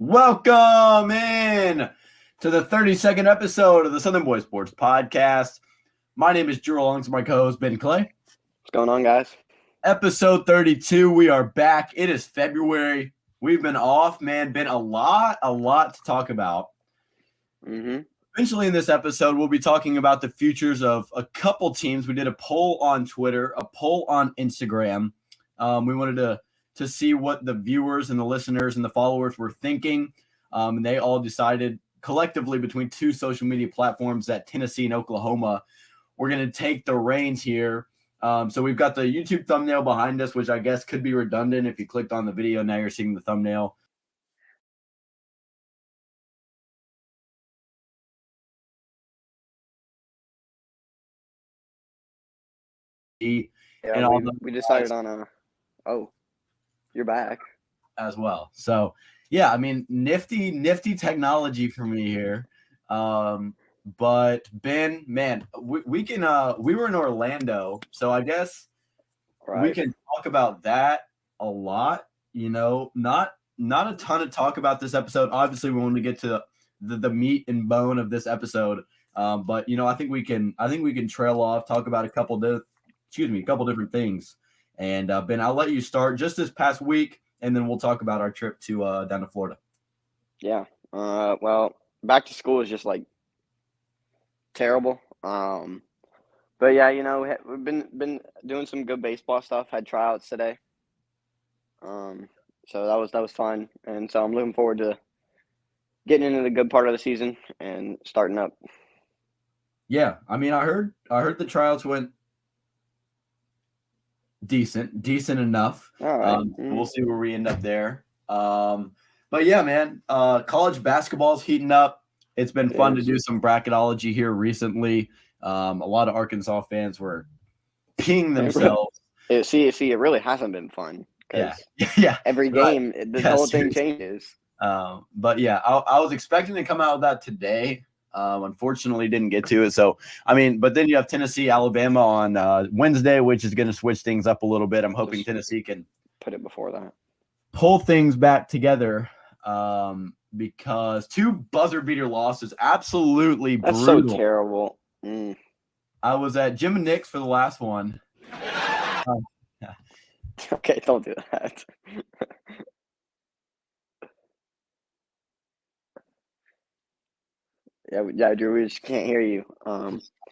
Welcome in to the 32nd episode of the Southern Boy Sports Podcast. My name is Drew alongside my co-host Ben Clay. What's going on, guys? Episode 32. We are back. It is February. We've been off, man. Been a lot to talk about. Eventually in this episode, we'll be talking about the futures of a couple teams. We did a poll on Twitter, a poll on Instagram. We wanted to see what the viewers and the listeners and the followers were thinking. And they all decided collectively between two social media platforms that Tennessee and Oklahoma were going to take the reins here. So we've got the YouTube thumbnail behind us, which I guess could be redundant. If you clicked on the video, now you're seeing the thumbnail. We decided on oh, you're back as well. So yeah, I mean, nifty technology for me here. But Ben, man, we were in Orlando, so I guess we can talk about that a lot. You know, not a ton of talk about this episode. Obviously, we want to get to the meat and bone of this episode. But you know, I think we can trail off, talk about a couple different things. And Ben, I'll let you start just this past week, and then we'll talk about our trip to down to Florida. Yeah. Well, back to school is just like terrible. But yeah, you know, we've been doing some good baseball stuff. Had tryouts today. So that was fun, and so I'm looking forward to getting into the good part of the season and starting up. Yeah, I mean, I heard the tryouts went decent enough. All right. We'll see where we end up there. But yeah, man, college basketball's heating up. It's been fun to do some bracketology here recently. A lot of Arkansas fans were peeing themselves. See, it really hasn't been fun. Yeah. Every game, the whole thing changes. But yeah, I was expecting to come out with that today. Unfortunately, didn't get to it. So, I mean, but then you have Tennessee, Alabama on Wednesday, which is going to switch things up a little bit. I'm hoping Tennessee can put it before that, pull things back together. Because two buzzer beater losses, absolutely brutal. That's so terrible. I was at Jim and Nick's for the last one. Okay, don't do that. Yeah, Drew, we just can't hear you.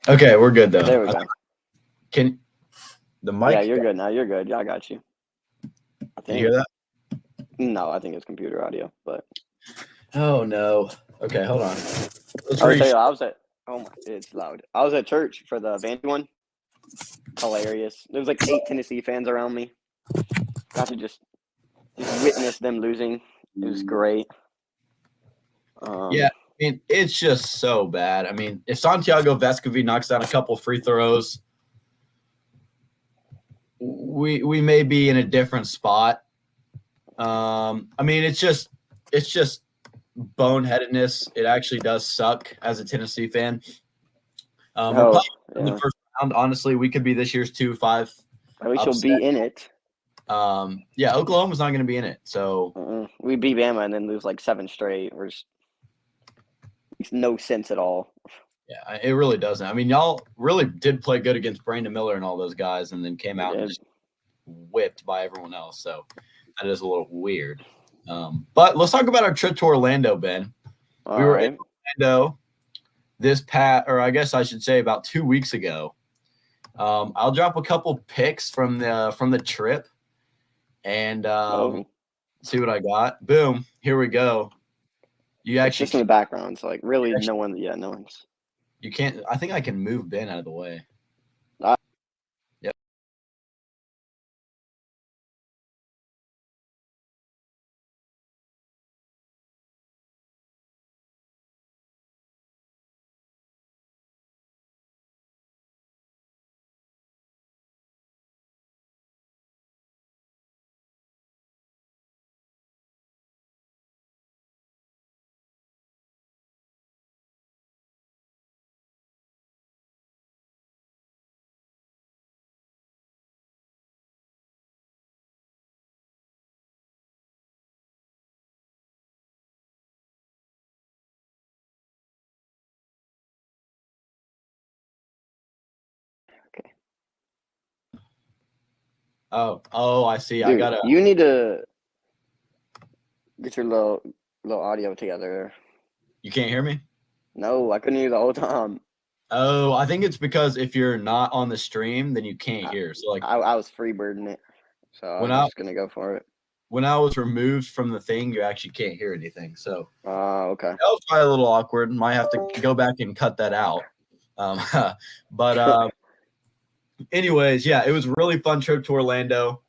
Okay, we're good though. There we go. Can the mic? Yeah, you're good now. You're good. Yeah, I got you. Can you hear that? No, I think it's computer audio, but. Oh no. Okay, hold on. It's loud. I was at church for the Vandy one. Hilarious. There was like 8 Tennessee fans around me. Got to just witness them losing. It was great. Yeah, I mean, it's just so bad. I mean, if Santiago Vescovi knocks down a couple free throws, we may be in a different spot. I mean, it's just boneheadedness. It actually does suck as a Tennessee fan. In the first round, honestly, we could be this year's 2-5. At least you'll be in it. Yeah, Oklahoma's not going to be in it. So we beat Bama and then lose like 7 straight. Makes no sense at all. Yeah, it really doesn't. I mean, y'all really did play good against Brandon Miller and all those guys, and then came out and just whipped by everyone else. So that is a little weird. But let's talk about our trip to Orlando, Ben. We were in Orlando I guess I should say about 2 weeks ago. I'll drop a couple pics from the trip and see what I got. Boom, here we go. You actually just in the background, so like really no one's. You can't. I think I can move Ben out of the way. Oh, I see. Dude, I gotta. you need to get your little audio together. You can't hear me? No, I couldn't hear the whole time. Oh, I think it's because if you're not on the stream, then you can't hear. So like I was freebirding it, so I when was I just gonna go for it. when I was removed from the thing, you actually can't hear anything. So Okay. that was probably a little awkward. Might have to go back and cut that out. Um, but anyways, yeah, it was a really fun trip to Orlando.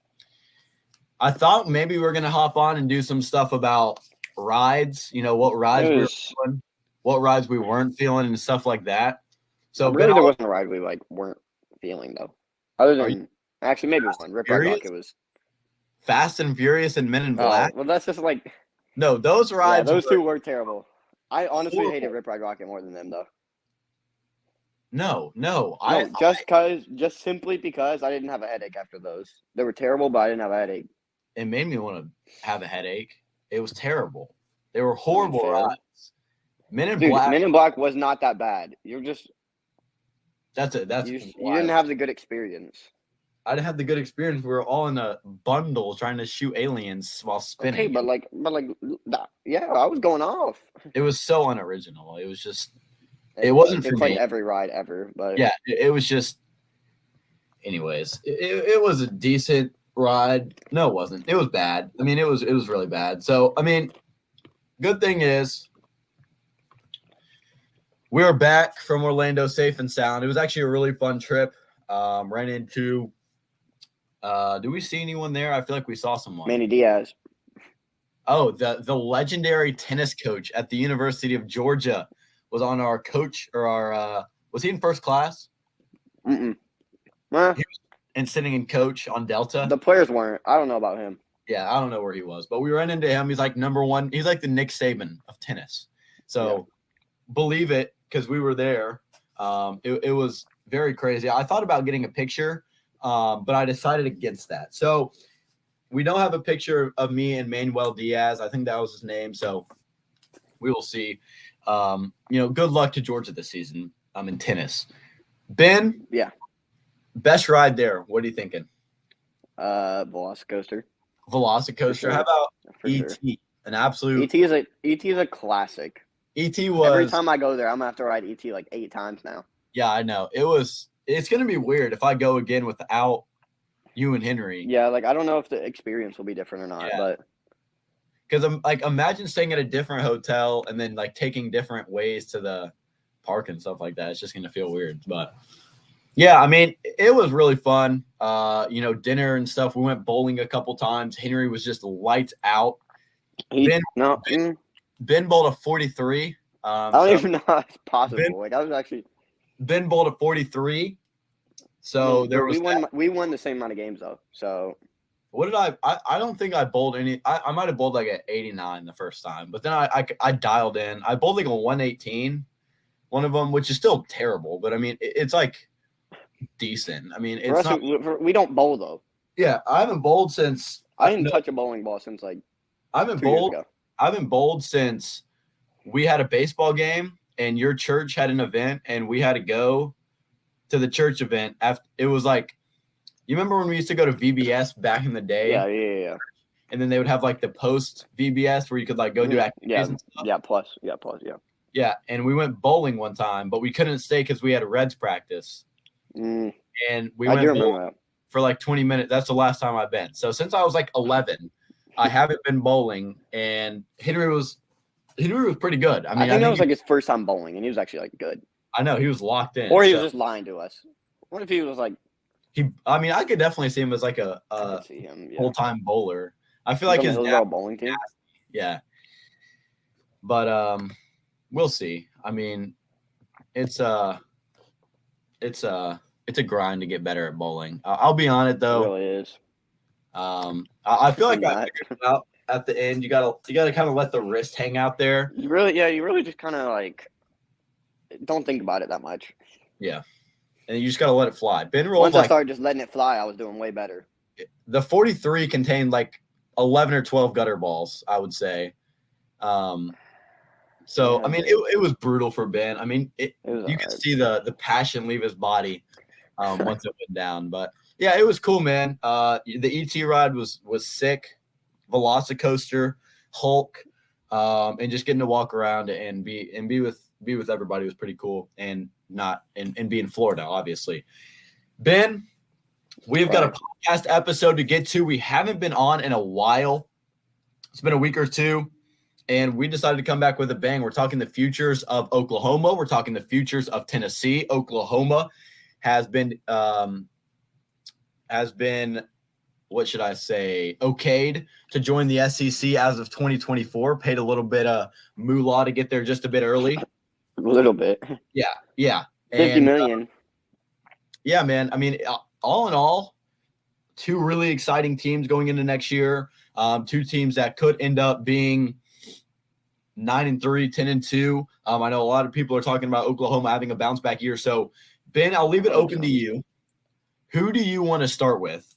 I thought maybe we were gonna hop on and do some stuff about rides. You know what rides we were feeling, what rides we weren't feeling, and stuff like that. So really, there wasn't a ride we like weren't feeling though. Other than actually maybe one Rip Ride Rockit was Fast and Furious and Men in Black. Well, that's just like no, those rides. Yeah, those two were terrible. I honestly hated Rip Ride Rockit more than them though. No, just simply because I didn't have a headache after those. They were terrible, but I didn't have a headache. It made me want to have a headache. It was terrible. They were horrible rides. Men in Black was not that bad. You're just you didn't have the good experience. I didn't have the good experience. We were all in a bundle trying to shoot aliens while spinning. Okay, but yeah, I was going off. It was so unoriginal. It was just it wasn't for me. Like every ride ever, but yeah, it was just. Anyways, it was a decent ride. No, it wasn't. It was bad. I mean, it was really bad. So I mean, good thing is we are back from Orlando safe and sound. It was actually a really fun trip. Ran into. Do we see anyone there? I feel like we saw someone. Manny Diaz. Oh, the legendary tennis coach at the University of Georgia was on our coach or our was he in first class? Mm-mm. And sitting in coach on Delta. The players weren't. I don't know about him. Yeah, I don't know where he was, but we ran into him. He's like number one. He's like the Nick Saban of tennis. So believe it, because we were there. It was very crazy. I thought about getting a picture, but I decided against that. So we don't have a picture of me and Manuel Diaz. I think that was his name. So we will see. Good luck to Georgia this season. In tennis. Ben? Yeah. Best ride there. What are you thinking? Velocicoaster. Velocicoaster. Sure. How about ET? Sure. An absolute ET is a classic. ET was every time I go there, I'm gonna have to ride ET like 8 times now. Yeah, I know. It's gonna be weird if I go again without you and Henry. Yeah, like I don't know if the experience will be different or not, but because I'm like imagine staying at a different hotel and then like taking different ways to the park and stuff like that. It's just gonna feel weird. But yeah, I mean, it was really fun. Dinner and stuff. We went bowling a couple times. Henry was just lights out. Ben bowled a 43. I don't even know how it's possible. Ben bowled a 43. So we won the same amount of games though. So what did I don't think I bowled any. I might have bowled like an 89 the first time, but then I dialed in. I bowled like a 118, one of them, which is still terrible, but I mean it's like decent. I mean it's not. We don't bowl though. Yeah, I haven't bowled since. I didn't touch a bowling ball since like. I haven't bowled since we had a baseball game and your church had an event and we had to go to the church event. After it was like, you remember when we used to go to VBS back in the day? Yeah. And then they would have like the post VBS where you could like go do activities and stuff. Yeah, plus. Yeah, and we went bowling one time, but we couldn't stay because we had a Reds practice. And we went bowling for like 20 minutes. That's the last time I've been. So since I was like 11, I haven't been bowling, and Henry was pretty good. I think that was like his first time bowling, and he was actually like good. I know he was locked in, or he was just lying to us. What if he was like? I could definitely see him as like a full-time bowler. I feel like his bowling team. Yeah, but we'll see. I mean, it's a grind to get better at bowling. I'll be on it though. It really is. I feel like I figured it out at the end. You gotta kind of let the wrist hang out there. You really just kind of like don't think about it that much. Yeah, and you just gotta let it fly. Ben rolled. Once I started just letting it fly, I was doing way better. The 43 contained like 11 or 12 gutter balls, I would say. I mean, it was brutal for Ben. I mean, you could see the passion leave his body once it went down. But Yeah, it was cool, man. The ET ride was sick. Velocicoaster, Hulk, and just getting to walk around and be with everybody was pretty cool. And be in Florida, obviously. Ben, we've got a podcast episode to get to. We haven't been on in a while. It's been a week or two, and we decided to come back with a bang. We're talking the futures of Oklahoma. We're talking the futures of Tennessee. Oklahoma has been what should I say, okayed to join the SEC as of 2024. Paid a little bit of moolah to get there just a bit early. A little bit. Yeah. 50 million. Yeah, man. I mean, all in all, two really exciting teams going into next year. Two teams that could end up being 9-3, 10-2. I know a lot of people are talking about Oklahoma having a bounce back year. So, Ben, I'll leave it open to you. Who do you want to start with?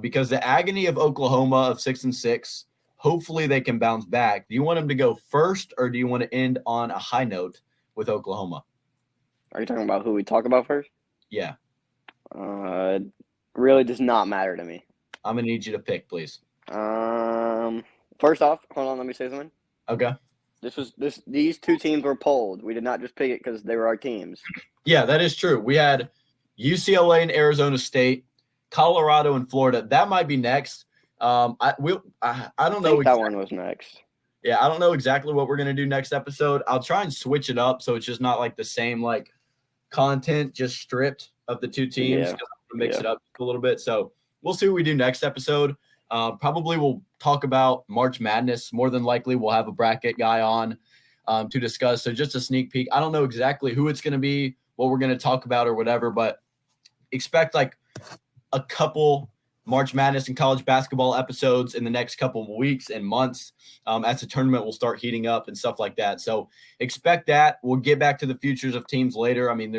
Because the agony of Oklahoma of 6-6, hopefully they can bounce back. Do you want them to go first, or do you want to end on a high note with Oklahoma? Are you talking about who we talk about first? Yeah. Really does not matter to me. I'm gonna need you to pick, please. First off, hold on, let me say something. Okay. These two teams were polled. We did not just pick it because they were our teams. Yeah, that is true. We had UCLA and Arizona State, Colorado and Florida. That might be next. I don't know. That one was next. Yeah, I don't know exactly what we're gonna do next episode. I'll try and switch it up so it's just not like the same like content, just stripped of the two teams. Yeah. Mix it up a little bit. So we'll see what we do next episode. Probably we'll talk about March Madness. More than likely, we'll have a bracket guy on to discuss. So just a sneak peek. I don't know exactly who it's going to be, what we're going to talk about or whatever, but expect like a couple March Madness and college basketball episodes in the next couple of weeks and months as the tournament will start heating up and stuff like that. So expect that. We'll get back to the futures of teams later. I mean,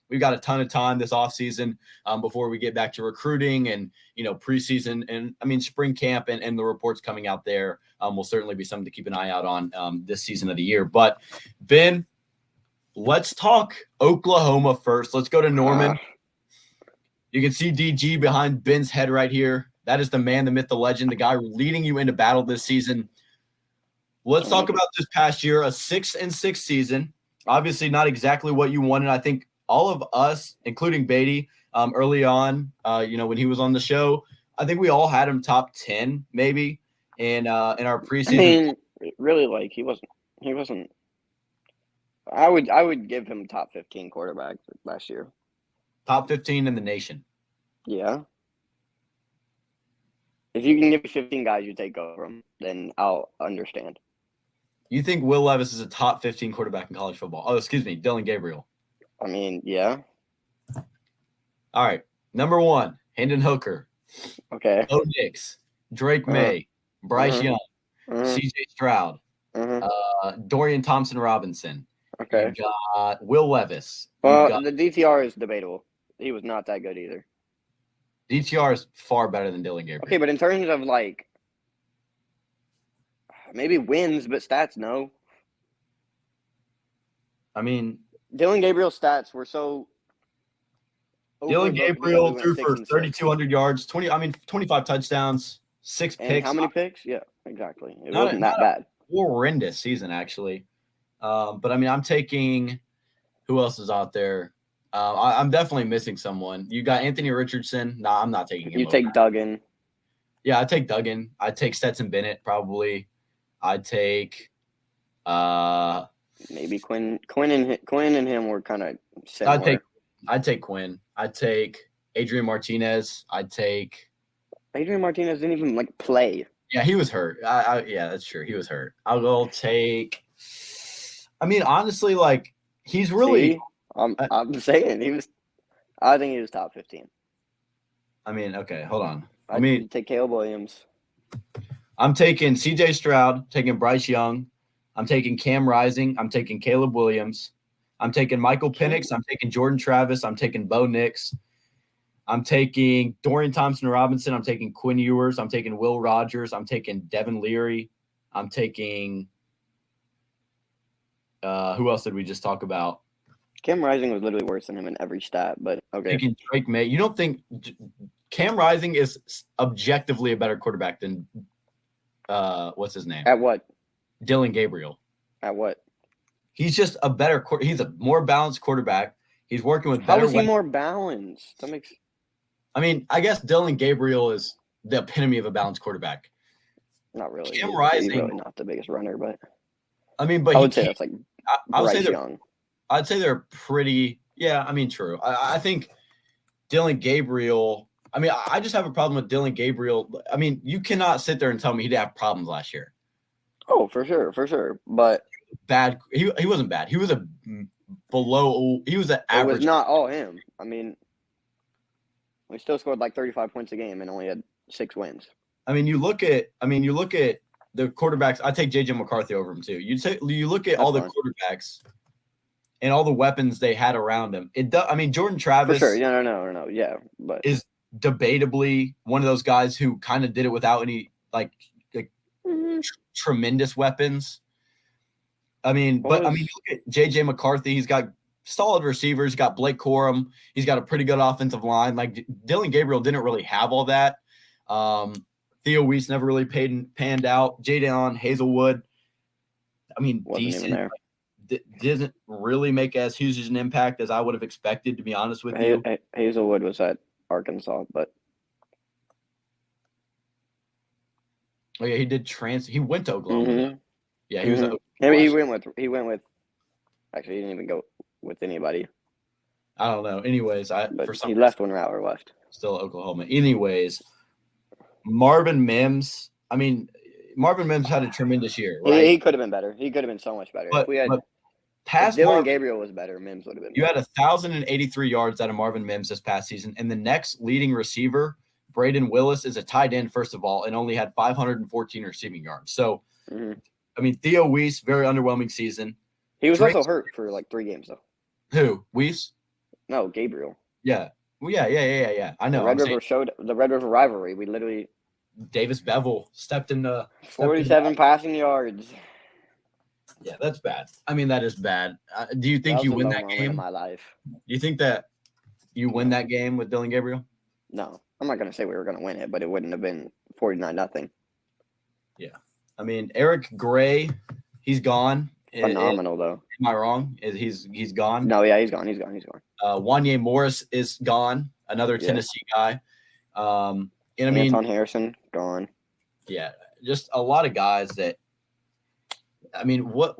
we've got a ton of time this offseason before we get back to recruiting and, preseason and, I mean, spring camp and the reports coming out there will certainly be something to keep an eye out on this season of the year. But, Ben, let's talk Oklahoma first. Let's go to Norman. You can see DG behind Ben's head right here. That is the man, the myth, the legend, the guy leading you into battle this season. Let's talk about this past year, a 6-6 season. Obviously not exactly what you wanted. I think all of us, including Beatty, early on, when he was on the show, I think we all had him top 10 maybe in our preseason. I mean, really, like he wasn't. I would give him top 15 quarterback last year. Top 15 in the nation. Yeah. If you can give me 15 guys you take over them, then I'll understand. You think Will Levis is a top 15 quarterback in college football? Oh, excuse me, Dillon Gabriel. I mean, yeah. All right. Number 1, Hendon Hooker. Okay. Bo Nix, Drake May, Bryce Young, CJ Stroud, Dorian Thompson-Robinson. Okay. You got Will Levis. Well, the DTR is debatable. He was not that good either. DTR is far better than Dillon Gabriel. Okay, but in terms of like maybe wins, but stats, no. I mean, Dillon Gabriel's stats were so. Dillon Gabriel threw for 3,200 yards, 25 touchdowns, 6 picks. And how many picks? Yeah, exactly. It wasn't that bad. Horrendous season, actually. But I mean, I'm taking who else is out there? I'm definitely missing someone. You got Anthony Richardson. No, I'm not taking him. You take Duggan. Yeah, I take Duggan. I take Stetson Bennett probably. I'd take maybe Quinn and him were kind of similar. I'd take Quinn. I'd take Adrian Martinez. Adrian Martinez didn't even play. Yeah, he was hurt. Yeah, that's true. He was hurt. I'll go take. I mean, honestly, he's really. See? I'm saying he was. I think he was top 15. I mean, okay, hold on. I'd take Caleb Williams. I'm taking CJ Stroud, taking Bryce Young. I'm taking Cam Rising. I'm taking Caleb Williams. I'm taking Michael Penix. I'm taking Jordan Travis. I'm taking Bo Nix. I'm taking Dorian Thompson-Robinson. I'm taking Quinn Ewers. I'm taking Will Rogers. I'm taking Devin Leary. I'm taking who else did we just talk about? Cam Rising was literally worse than him in every stat, but okay. Thinking Drake May. You don't think Cam Rising is objectively a better quarterback than what's his name? At what? Dylan Gabriel. At what? He's just a better. He's a more balanced quarterback. He's working with How better. is he more balanced? That makes. I mean, I guess Dylan Gabriel is the epitome of a balanced quarterback. Not really. Cam Rising, he's really not the biggest runner, but I mean, but I would say that's like I would say Bryce they're, Young. I'd say they're pretty. Yeah, I mean, true. I think Dylan Gabriel. I mean, I just have a problem with Dylan Gabriel. I mean, you cannot sit there and tell me he didn't have problems last year. Oh, for sure. But bad. He wasn't bad. He was below. He was an average. It was not all him. I mean, we still scored like 35 points a game and only had 6 wins. I mean, you look at the quarterbacks. I take JJ McCarthy over him too. You look at all the quarterbacks and all the weapons they had around him. It does. I mean, Jordan Travis. For sure. No. Yeah, but is debatably one of those guys who kind of did it without any tremendous weapons. I mean, you look at JJ McCarthy. He's got solid receivers. He's got Blake Corum. He's got a pretty good offensive line. Like Dylan Gabriel didn't really have all that. Theo Weiss never really panned out. Jadon Hazelwood, I mean, decent. Didn't really make as huge an impact as I would have expected, to be honest with you. Hazelwood was at Arkansas, but oh yeah, he did He went to Oklahoma. Mm-hmm. Yeah, he was. He went with. Actually, he didn't even go with anybody. I don't know. Anyways, he left when Rattler left. Still Oklahoma. Anyways, Marvin Mims. I mean, Marvin Mims had a tremendous year. Right? He could have been better. He could have been so much better. If Dylan Gabriel was better, Mims would have been. You had 1,083 yards out of Marvin Mims this past season, and the next leading receiver, Braden Willis, is a tight end first of all, and only had 514 receiving yards. So, I mean, Theo Weiss, very underwhelming season. He was also hurt for like 3 games though. Who? Weiss? No, Gabriel. Yeah. Well, yeah. I know. The Red River rivalry. We literally. Davis Bevel stepped in 47 passing yards. Yeah, that's bad. I mean, that is bad. Do you think you win that game? In my life. Do you think that you win that game with Dylan Gabriel? No, I'm not going to say we were going to win it, but it wouldn't have been 49-0. Yeah, I mean, Eric Gray, he's gone. Phenomenal though. Am I wrong? He's gone? No, yeah, he's gone. Wanye Morris is gone. Another Tennessee guy. And I mean, Anton Harrison gone. Yeah, just a lot of guys that. I mean, what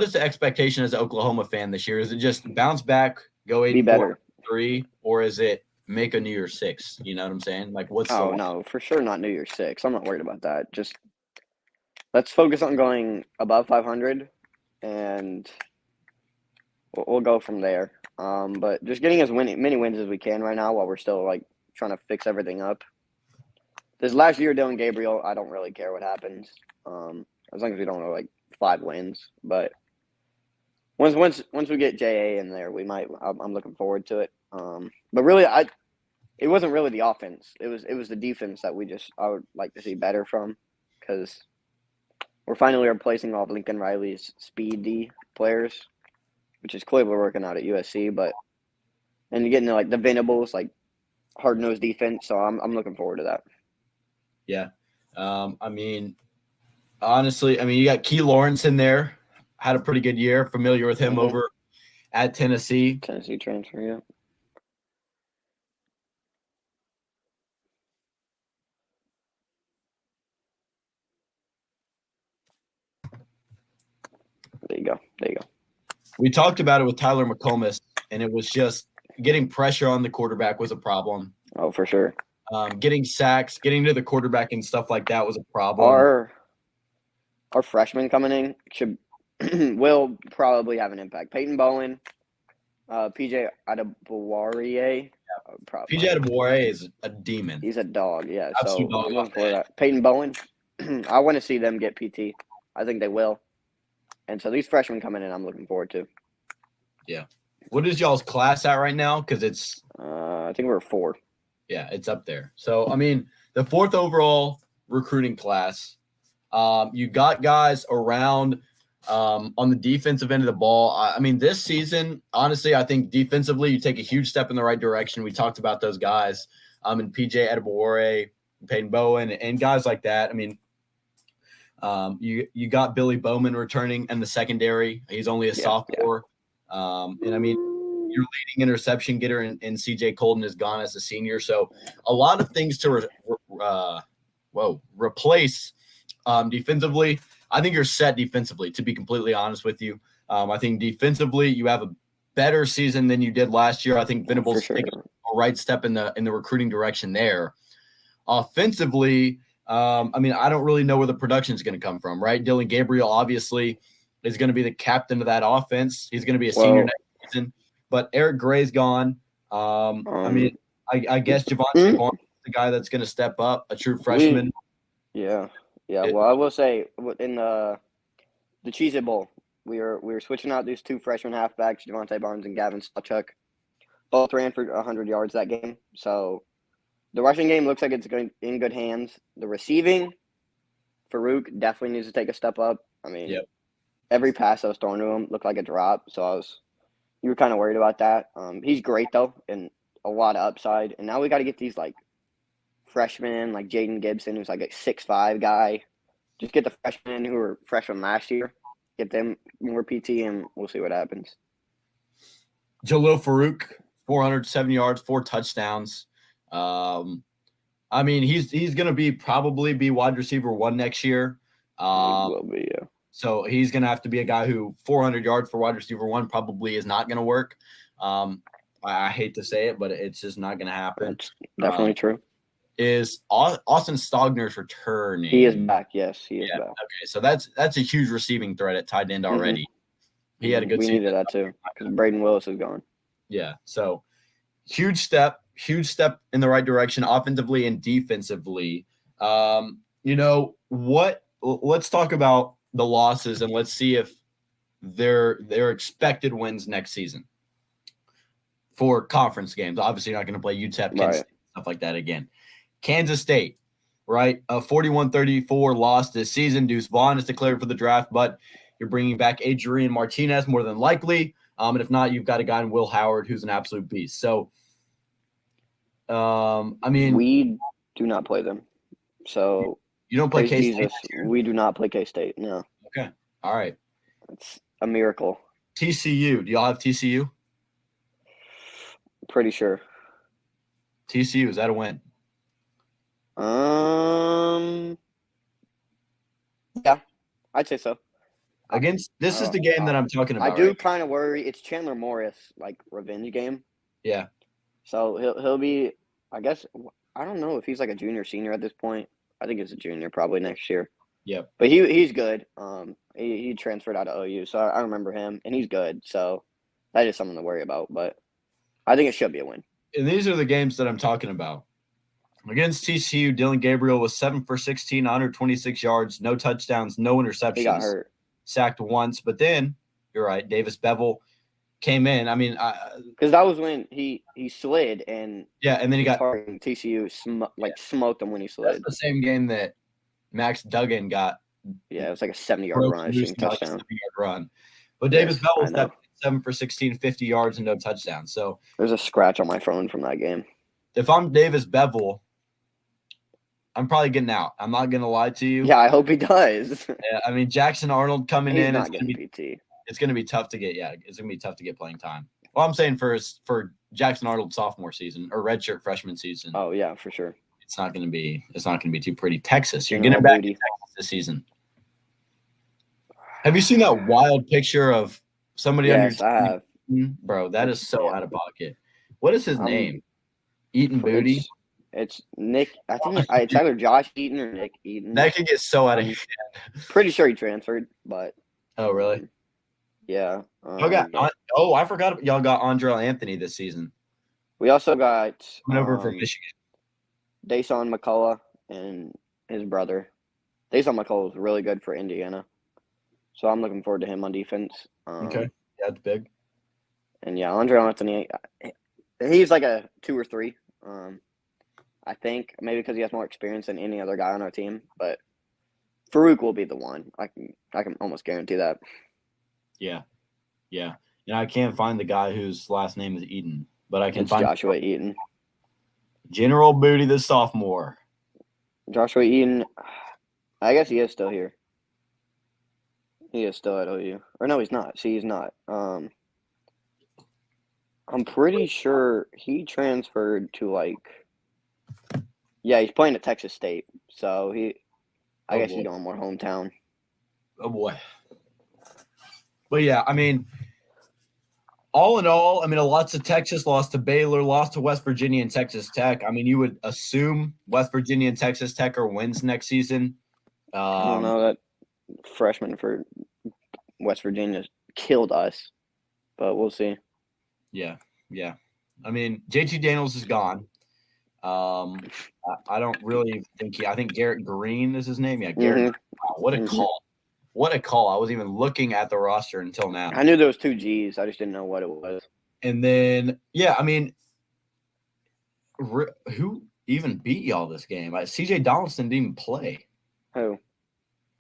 is the expectation as an Oklahoma fan this year? Is it just bounce back, go 8-4-3, or is it make a New Year's 6? You know what I'm saying? Like, what's? Oh no, for sure not New Year's 6. I'm not worried about that. Just let's focus on going above 500, and we'll go from there. But just getting as many wins as we can right now while we're still like trying to fix everything up. This last year, Dylan Gabriel, I don't really care what happens. As long as we don't have like 5 wins, but once we get JA in there, we might. I'm looking forward to it. But really, it wasn't really the offense. It was the defense that I would like to see better from, because we're finally replacing all of Lincoln Riley's speed D players, which is clearly working out at USC. And you're getting like the Venables, like hard nosed defense. So I'm looking forward to that. Yeah, I mean. Honestly, I mean, you got Key Lawrence in there. Had a pretty good year. Familiar with him over at Tennessee. Tennessee transfer, yeah. There you go. We talked about it with Tyler McComas, and it was just getting pressure on the quarterback was a problem. Oh, for sure. Getting sacks, getting to the quarterback and stuff like that was a problem. Our freshmen coming in will probably have an impact. Peyton Bowen, PJ Adebawore. PJ Adebawore is a demon. He's a dog, yeah. Absolute so dog for that. Peyton Bowen, I want to see them get PT. I think they will. And so these freshmen coming in, I'm looking forward to. Yeah. What is y'all's class at right now? Because it's I think we're 4. Yeah, it's up there. So, I mean, the 4th overall recruiting class. You got guys around On the defensive end of the ball, I mean, this season, honestly, I think defensively you take a huge step in the right direction. We talked about those guys, and PJ Adebawore, Peyton Bowen, and guys like that. I mean, you got Billy Bowman returning in the secondary. He's only a sophomore. And I mean, your leading interception getter in CJ Colton is gone as a senior. So a lot of things to replace defensively. I think you're set defensively, to be completely honest with you. I think defensively you have a better season than you did last year. I think Venables taking a right step in the recruiting direction there. Offensively, I mean, I don't really know where the production is going to come from, right? Dylan Gabriel obviously is going to be the captain of that offense. He's going to be a senior next season, but Eric Gray's gone. I mean, I guess Javante Barnes is the guy that's going to step up, a true freshman. Well, I will say in the Cheez-It Bowl, we were switching out these two freshman halfbacks, Javante Barnes and Gavin Sawchuk. Both ran for 100 yards that game. So the rushing game looks like it's going in good hands. The receiving, Farouk definitely needs to take a step up. I mean, every pass I was throwing to him looked like a drop. So you were kind of worried about that. He's great though, and a lot of upside. And now we got to get these like freshmen, like Jaden Gibson, who's like a 6'5" guy. Just get the freshmen who were freshmen last year, get them more PT, and we'll see what happens. Jalil Farouk, 407 yards, 4 touchdowns. I mean, he's going to probably be wide receiver 1 next year. He will be, yeah. So he's going to have to be a guy who 400 yards for wide receiver 1 probably is not going to work. I hate to say it, but it's just not going to happen. That's definitely true. Is Austin Stogner's returning? He is back. Yes, he is back. Okay, so that's a huge receiving threat at tight end already. Mm-hmm. He had a good season. We needed that too because Braden Willis is gone. Yeah, so huge step in the right direction offensively and defensively. You know what? Let's talk about the losses and let's see if they're expected wins next season for conference games. Obviously, you're not going to play UTEP, Kansas State, stuff like that again. Kansas State, right? A 41-34 loss this season. Deuce Vaughn is declared for the draft, but you're bringing back Adrian Martinez more than likely. And if not, you've got a guy in Will Howard who's an absolute beast. So, I mean, we do not play them. So you don't play K-State? We do not play K-State, no. Okay. All right. It's a miracle. TCU. Do y'all have TCU? Pretty sure. TCU, is that a win? Yeah, I'd say so. This is the game that I'm talking about. I do kind of worry. It's Chandler Morris, like, revenge game. Yeah. So he'll be, I guess, I don't know if he's like a junior, senior at this point. I think he's a junior probably next year. Yep. But he's good. He transferred out of OU, so I remember him, and he's good. So that is something to worry about. But I think it should be a win. And these are the games that I'm talking about. Against TCU, Dylan Gabriel was 7 for 16, 126 yards, no touchdowns, no interceptions. He got hurt. Sacked once. But then, you're right, Davis Bevel came in. I mean, because that was when he slid and and then he got TCU smoked him when he slid. That's the same game that Max Duggan got. Yeah, it was like a 70-yard touchdown. 70-yard run. But Davis Bevel stepped 7 for 16, 50 yards and no touchdowns. So there's a scratch on my phone from that game. If I'm Davis Bevel, I'm probably getting out. I'm not going to lie to you. Yeah, I hope he does. Yeah, I mean, Jackson Arnold coming in. Not getting PT. It's going to be tough to get. Yeah, it's going to be tough to get playing time. Well, I'm saying for Jackson Arnold's sophomore season or redshirt freshman season. Oh yeah, for sure. It's not going to be too pretty. Texas, you're getting back to Texas this season. Have you seen that wild picture of somebody on your team? I have. Bro, that is so out of pocket. What is his name? Eaton Booty. It's Nick. I think it's either Josh Eaton or Nick Eaton. That could get so out of hand. Pretty sure he transferred, but. Oh really? Yeah. I forgot y'all got Andrell Anthony this season. We also got over from Michigan. Dason McCullough and his brother. Dason McCullough is really good for Indiana, so I'm looking forward to him on defense. Okay, yeah, that's big. And yeah, Andrell Anthony, he's like a 2 or 3. I think maybe because he has more experience than any other guy on our team, but Farouk will be the one. I can almost guarantee that. Yeah. I can't find the guy whose last name is Eden, but I can It's find Joshua Eaton. General Booty, the sophomore. Joshua Eaton, I guess he is still here. He is still at OU. Or no, he's not. See, he's not. I'm pretty sure he transferred to he's playing at Texas State. So I guess he's going more hometown. Oh boy. But yeah, I mean, all in all, I mean, lots of Texas lost to Baylor, lost to West Virginia and Texas Tech. I mean, you would assume West Virginia and Texas Tech are wins next season. I don't know, that freshman for West Virginia killed us, but we'll see. Yeah. I mean, JT Daniels is gone. I don't really think I think Garrett Green is his name. Yeah, Garrett. Wow, what a call! What a call! I wasn't even looking at the roster until now. I knew there was 2 G's. I just didn't know what it was. And then, I mean, who even beat y'all this game? CJ Donaldson didn't even play. Who?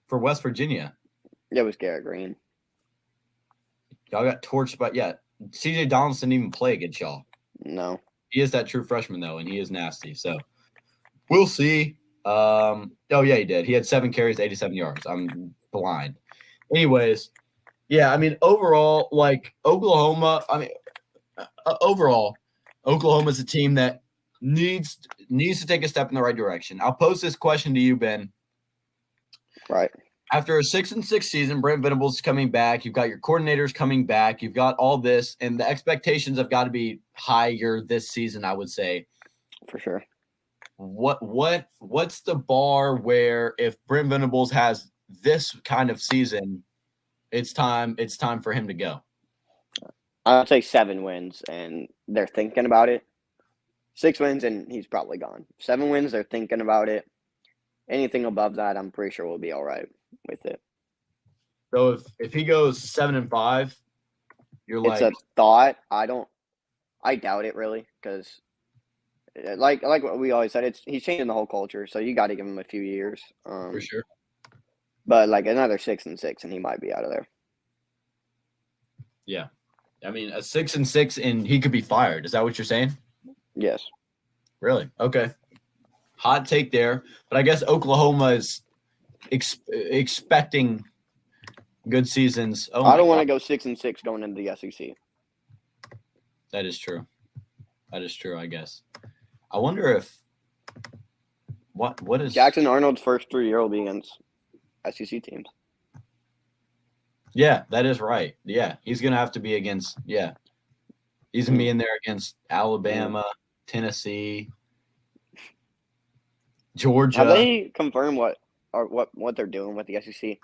For West Virginia. Yeah, it was Garrett Green. Y'all got torched, but CJ Donaldson didn't even play against y'all. No. He is that true freshman, though, and he is nasty. So we'll see. He did. He had 7 carries, 87 yards. I'm blind. Anyways, I mean, overall, Oklahoma, Oklahoma's a team that needs to take a step in the right direction. I'll pose this question to you, Ben. Right. After a 6-6 season, Brent Venables is coming back. You've got your coordinators coming back. You've got all this, and the expectations have got to be higher this season, I would say. For sure. What's the bar where if Brent Venables has this kind of season, it's time for him to go? I would say 7 wins, and they're thinking about it. 6 wins, and he's probably gone. 7 wins, they're thinking about it. Anything above that, I'm pretty sure we'll be all right with it. So if he goes 7-5, it's a thought. I doubt it really, because like what we always said, he's changing the whole culture. So you got to give him a few years. For sure. But another 6-6, and he might be out of there. Yeah, I mean a 6-6, and he could be fired. Is that what you're saying? Yes. Really? Okay. Hot take there, but I guess Oklahoma is expecting good seasons. I don't want to go 6-6 going into the SEC. That is true. I guess. I wonder if what is Jackson Arnold's first 3 year will be against SEC teams. Yeah, that is right. Yeah, he's gonna have to be against. Yeah, he's gonna be in there against Alabama, Tennessee, Georgia. Have they confirmed what they're doing with the SEC?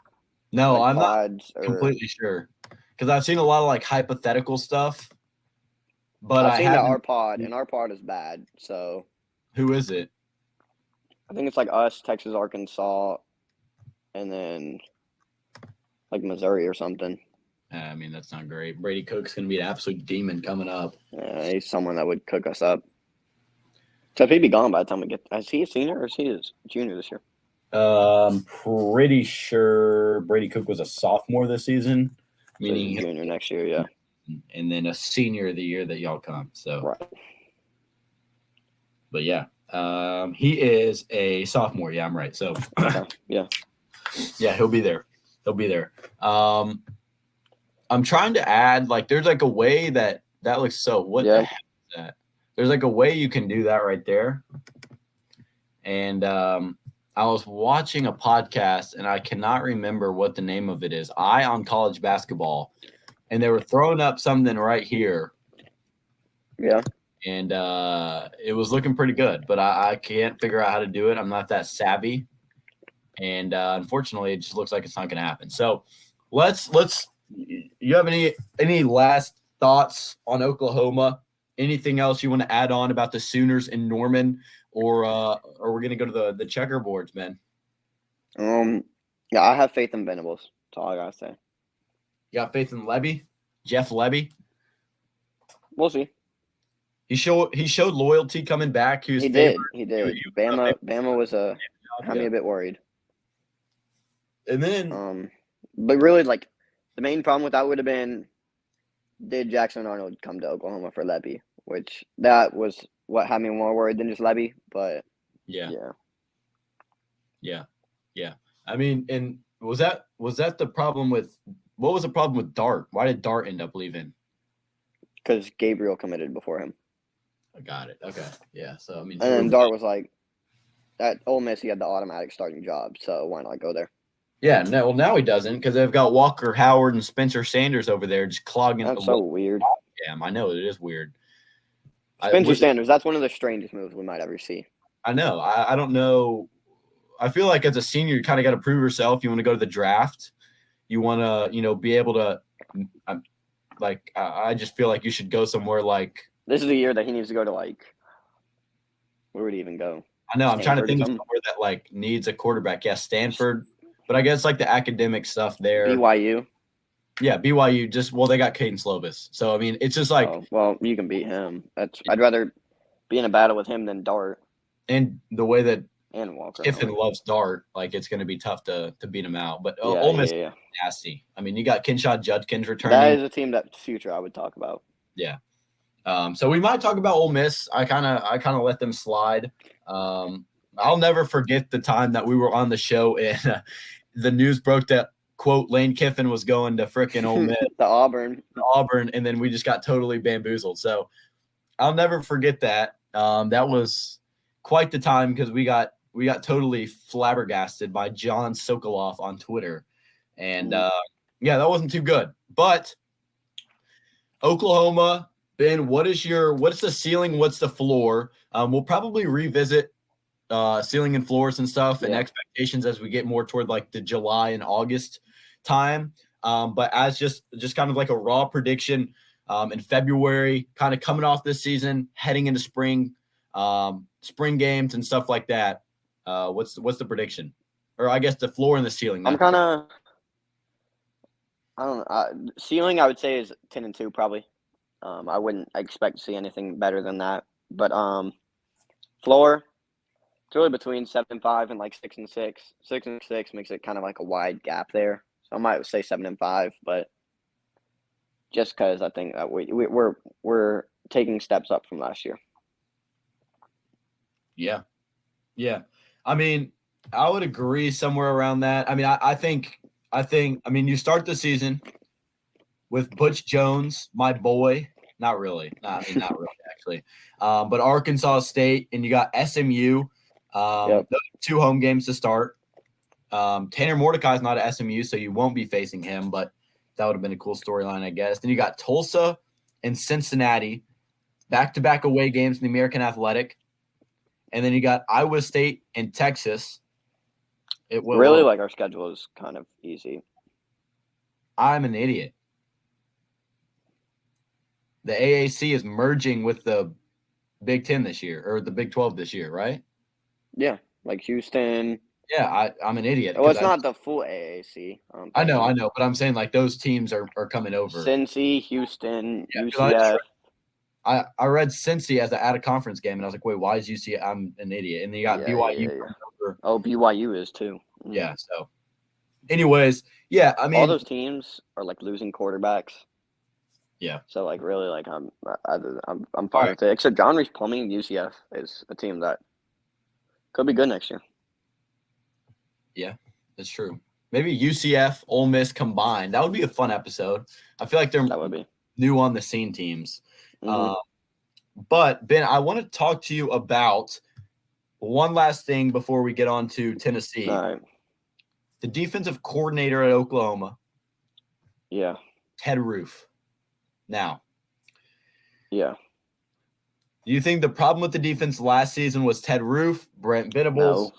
No, I'm not completely sure because I've seen a lot of hypothetical stuff. But I've seen that our pod is bad. So who is it? I think it's us, Texas, Arkansas, and then Missouri or something. I mean, that's not great. Brady Cook's gonna be an absolute demon coming up. He's someone that would cook us up. So if he'd be gone by the time we get, is he a senior or is he a junior this year? Pretty sure Brady Cook was a sophomore this season, meaning he's a junior next year. Yeah, and then a senior the year that y'all come. So, right. But yeah, he is a sophomore. Yeah, I'm right. So, yeah, he'll be there. I'm trying to add there's a way that looks so. What the heck is that? There's a way you can do that right there. And I was watching a podcast, and I cannot remember what the name of it is. Eye on College Basketball, and they were throwing up something right here. Yeah. And it was looking pretty good, but I can't figure out how to do it. I'm not that savvy, and unfortunately, it just looks like it's not going to happen. So let's. You have any last thoughts on Oklahoma? Anything else you want to add on about the Sooners in Norman, or we're going to go to the checkerboards, man? Yeah, I have faith in Venables. That's all I gotta say. You got faith in Lebby, Jeff Lebby? We'll see. He showed loyalty coming back. He did. Bama was had me a bit worried. And then, but really, like, the main problem with that would have been, did Jackson Arnold come to Oklahoma for Lebby? Which that was what had me more worried than just Lebby. But yeah. I mean, and was that the problem with? What was the problem with Dart? Why did Dart end up leaving? Because Gabriel committed before him. I got it. Okay, yeah. So I mean, and then Dart was like, at Ole Miss, he had the automatic starting job, so why not go there? Yeah, no, well, now he doesn't because they've got Walker Howard and Spencer Sanders over there just clogging. That's so weird. Yeah, I know it is weird. Spencer Sanders, that's one of the strangest moves we might ever see. I know. I don't know. I feel like as a senior, you kind of got to prove yourself. You want to go to the draft. You want to, be able to. I just feel like you should go somewhere like. This is the year that he needs to go to, like, where would he even go? I know. I'm trying to think of somewhere that like needs a quarterback. Yeah, Stanford. But I guess like the academic stuff there. BYU. Yeah, BYU. They got Caden Slovis. So I mean, it's just like. Oh, well, you can beat him. I'd rather be in a battle with him than Dart. And the way that and Walker Kiffin loves Dart, like it's going to be tough to beat him out. But Ole Miss is nasty. I mean, you got Kinshot Judkins returning. That is a team that future I would talk about. Yeah. So we might talk about Ole Miss. I kind of let them slide. I'll never forget the time that we were on the show and the news broke that, quote, Lane Kiffin was going to frickin' Ole Miss. to Auburn, and then we just got totally bamboozled. So I'll never forget that. That was quite the time because we got totally flabbergasted by John Sokoloff on Twitter. And that wasn't too good. But Oklahoma, Ben, what's the ceiling? What's the floor? We'll probably revisit ceiling and floors and stuff and expectations as we get more toward like the July and August time. But as just kind of like a raw prediction in February, kind of coming off this season, heading into spring games and stuff like that. What's the prediction? Or I guess the floor and the ceiling. I don't know. Ceiling I would say is 10-2 probably. I wouldn't expect to see anything better than that. But floor, it's really between 7-5 and like 6-6. 6-6 makes it kind of like a wide gap there. So I might say 7-5, but just because I think that we're taking steps up from last year. Yeah. I mean, I would agree somewhere around that. I mean, I think you start the season with Butch Jones, my boy. Not really actually. But Arkansas State, and you got SMU. Those 2 home games to start. Tanner Mordecai is not at SMU, so you won't be facing him, but that would have been a cool storyline, I guess. Then you got Tulsa and Cincinnati, back-to-back away games in the American Athletic. And then you got Iowa State and Texas. Like our schedule is kind of easy. I'm an idiot. The AAC is merging with the Big 10 this year, or the Big 12 this year, right? Yeah, like Houston. Yeah, I'm an idiot. Well, it's not the full AAC. I know, but I'm saying like those teams are coming over. Cincy, Houston, UCF. I read Cincy as an out-of-conference game, and I was like, wait, why is UCF? I'm an idiot. And then you got BYU. Yeah. Oh, BYU is too. Yeah, so anyways, I mean. All those teams are like losing quarterbacks. Yeah. So like really like I'm fine with it. Except John Reese Plumbing, UCF is a team that could be good next year. Yeah, that's true. Maybe UCF, Ole Miss combined. That would be a fun episode. I feel like they're new on the scene teams. Mm-hmm. But Ben, I want to talk to you about one last thing before we get on to Tennessee. All right. The defensive coordinator at Oklahoma. Yeah. Ted Roof. Now. Yeah. Do you think the problem with the defense last season was Ted Roof, Brent Venables,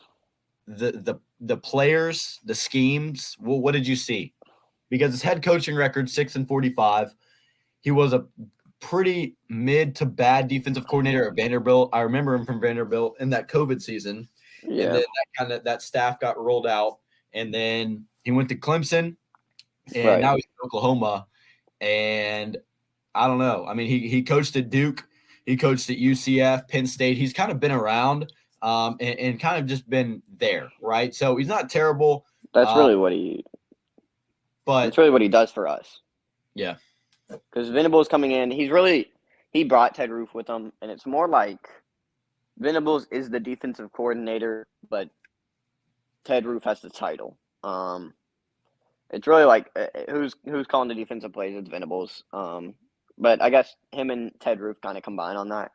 the players, the schemes? Well, what did you see? Because his head coaching record 6-45. He was a pretty mid to bad defensive coordinator at Vanderbilt. I remember him from Vanderbilt in that COVID season. Yeah. And then that staff got rolled out. And then he went to Clemson, and now he's in Oklahoma. And I don't know. I mean, he coached at Duke. He coached at UCF, Penn State. He's kind of been around and kind of just been there, right? So he's not terrible. That's really what he. But that's really what he does for us. Yeah. Because Venables coming in, he brought Ted Roof with him, and it's more like Venables is the defensive coordinator, but Ted Roof has the title. It's really like who's calling the defensive plays? It's Venables. But I guess him and Ted Roof kind of combine on that.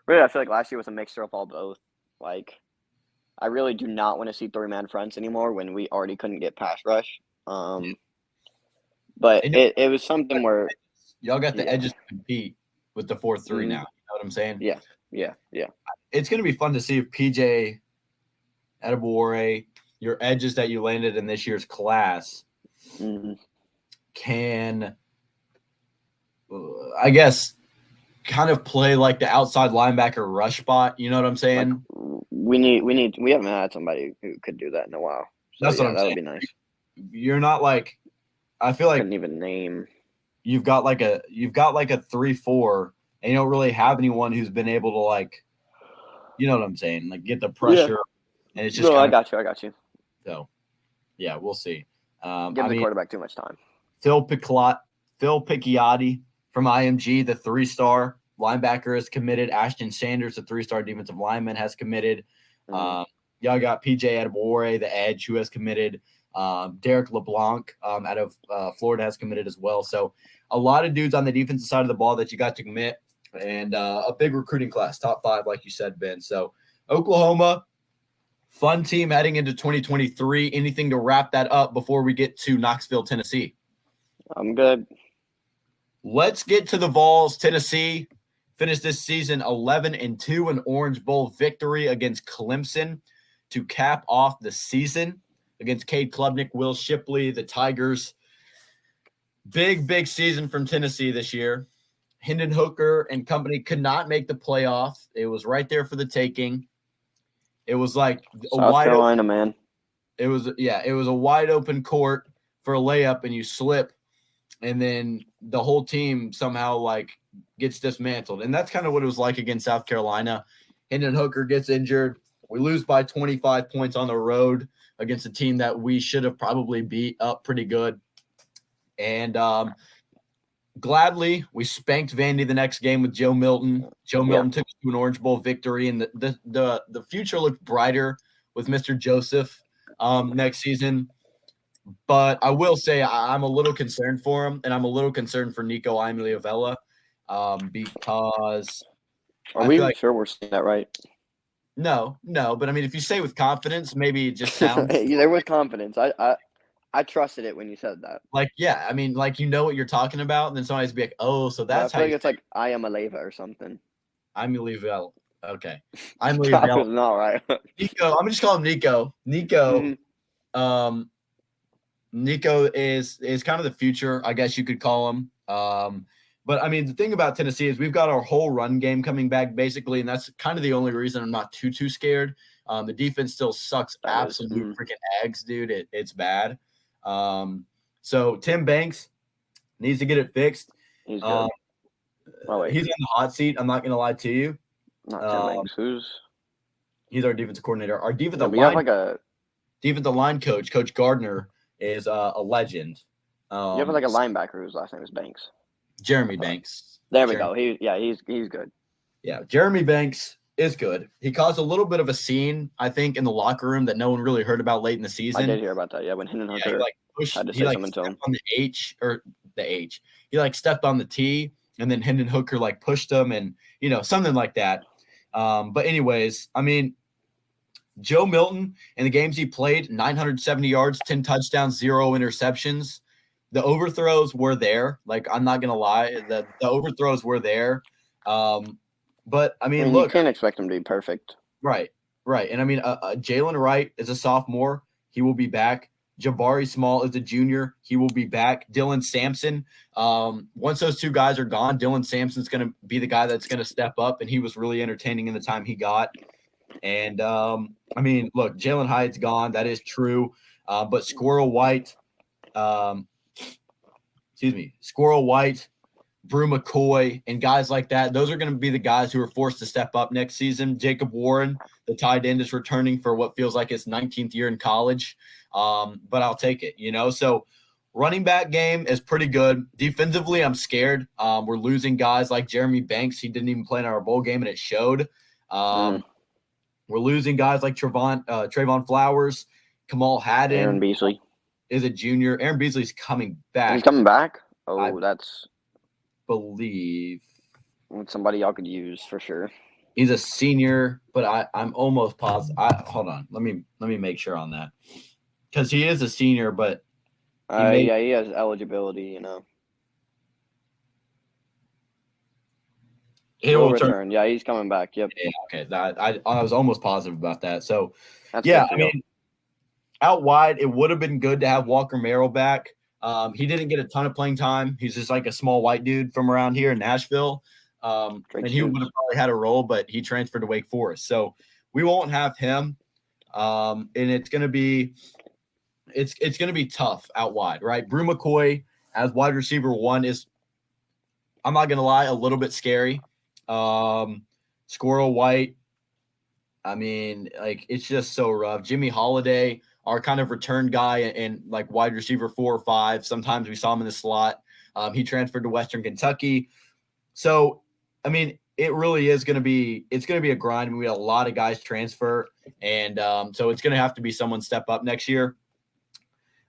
Really, I feel like last year was a mixture of all both. Like, I really do not want to see 3-man fronts anymore when we already couldn't get pass rush. But it was something where y'all got the edges to compete with the 4-3 now. You know what I'm saying? Yeah. It's going to be fun to see if PJ Adebawore, your edges that you landed in this year's class, can, I guess, kind of play like the outside linebacker rush spot. You know what I'm saying? Like, we haven't had somebody who could do that in a while. So, that's what I'm saying. That would be nice. You're not like, I feel like couldn't even name. You've got like a 3-4, and you don't really have anyone who's been able to, like, you know what I'm saying, like get the pressure. And it's just I got you. So yeah, we'll see. Give the quarterback too much time. Phil Picciotti from IMG, the 3-star linebacker, is committed. Ashton Sanders, the 3-star defensive lineman, has committed. Y'all got PJ Adebawore, the edge, who has committed. Derek LeBlanc out of Florida has committed as well. So a lot of dudes on the defensive side of the ball that you got to commit, and a big recruiting class, top 5, like you said, Ben. So Oklahoma, fun team heading into 2023. Anything to wrap that up before we get to Knoxville, Tennessee? I'm good. Let's get to the Vols. Tennessee finished this season 11-2, an Orange Bowl victory against Clemson to cap off the season against Cade Klubnik, Will Shipley, the Tigers. Big season from Tennessee this year. Hendon Hooker and company could not make the playoff. It was right there for the taking. It was like South Carolina, man. It was a wide open court for a layup, and you slip, and then the whole team somehow like gets dismantled. And that's kind of what it was like against South Carolina. Hendon Hooker gets injured. We lose by 25 points on the road against a team that we should have probably beat up pretty good. And gladly, we spanked Vandy the next game with Joe Milton. Joe Milton took us to an Orange Bowl victory, and the future looked brighter with Mr. Joseph next season. But I will say I'm a little concerned for him, and I'm a little concerned for Nico Iamaleava because are we sure we're saying that right? No, but I mean, if you say with confidence, maybe it just sounds. There was confidence. I trusted it when you said that. Like, yeah, I mean, like, you know what you're talking about, and then somebody's be like, "Oh, so that's how." I feel like it's like Iamaleava or something. Iamaleava. Okay, Iamaleava. Not right. Nico, I'm just calling him Nico. Nico. Nico is kind of the future, I guess you could call him. But I mean, the thing about Tennessee is we've got our whole run game coming back basically, and that's kind of the only reason I'm not too scared. The defense still sucks absolute freaking eggs, dude. It's bad. So Tim Banks needs to get it fixed. He's good. He's in the hot seat. I'm not going to lie to you. Not Tim Banks. He's our defensive coordinator. Our defensive line coach, Coach Gardner, is a legend. You have like a linebacker whose last name is Banks. Jeremy Banks. There we go. He's good. Yeah, Jeremy Banks is good. He caused a little bit of a scene, I think, in the locker room that no one really heard about late in the season. I did hear about that. Yeah, when Hendon Hooker had to say something to him on the H. He like stepped on the T, and then Hendon Hooker like pushed him, and something like that. But anyways, I mean, Joe Milton in the games he played, 970 yards, 10 touchdowns, 0 interceptions. The overthrows were there. Like, I'm not going to lie. The overthrows were there. But, I mean, look. You can't expect him to be perfect. Right. And, I mean, Jalen Wright is a sophomore. He will be back. Jabari Small is a junior. He will be back. Dylan Sampson. Once those two guys are gone, Dylan Sampson's going to be the guy that's going to step up, and he was really entertaining in the time he got. And, I mean, look, Jalen Hyatt's gone. That is true. But Squirrel White, Brew McCoy and guys like that, those are going to be the guys who are forced to step up next season. Jacob Warren, the tight end, is returning for what feels like his 19th year in college, but I'll take it, So running back game is pretty good. Defensively, I'm scared. We're losing guys like Jeremy Banks. He didn't even play in our bowl game, and it showed. We're losing guys like Trayvon Flowers, Kamal Haddon. Aaron Beasley is a junior. Aaron Beasley's coming back. He's coming back? Oh, that's believe somebody y'all could use for sure. He's a senior, but I'm almost positive. Hold on. Let me make sure on that. Because he is a senior, but he has eligibility, He'll return. Yeah, he's coming back. Yep. Yeah, okay. I was almost positive about that. So that's out wide, it would have been good to have Walker Merrill back. He didn't get a ton of playing time. He's just like a small white dude from around here in Nashville. And he would have probably had a role, but he transferred to Wake Forest. So we won't have him. And it's going to be tough out wide, right? Brew McCoy as wide receiver 1 is, I'm not going to lie, a little bit scary. Squirrel White, it's just so rough. Jimmy Holiday, our kind of return guy and like wide receiver 4 or 5. Sometimes we saw him in the slot. He transferred to Western Kentucky. So, it really is going to be a grind. We had a lot of guys transfer, and so it's going to have to be someone step up next year.